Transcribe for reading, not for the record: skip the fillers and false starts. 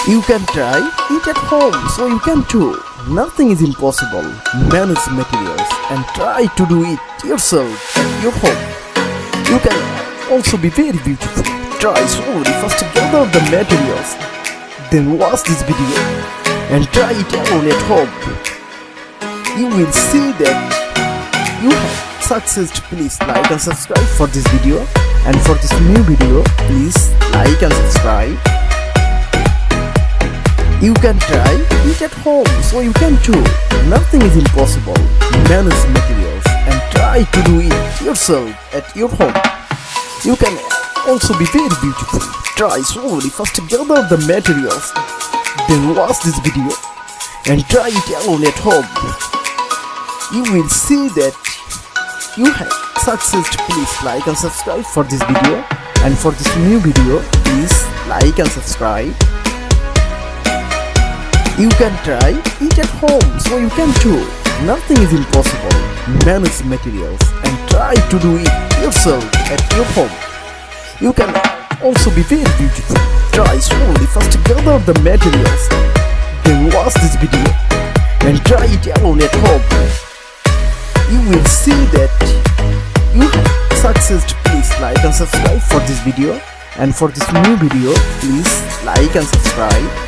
You can try it at home, so you can too. Nothing is impossible. Manage materials and try to do it yourself at your home. You can also be very beautiful. Try slowly. First gather the materials, then watch this video and try it alone at home. You will see that you have success. Please like and subscribe for this video, and for this new video please like and subscribe. You can try it at home, so you can too. Nothing is impossible. Manage materials and try to do it yourself at your home. You can also be very beautiful. Try slowly. First gather the materials, then watch this video and try it alone at home. You will see that you have success. Please like and subscribe for this video, and for this new video please like and subscribe. You can try it at home, so you can too. Nothing is impossible. Manage materials and try to do it yourself at your home. You can also be very beautiful. Try slowly. First gather the materials, then watch this video and try it alone at home. You will see that you have success. Please like and subscribe for this video, and for this new video please like and subscribe.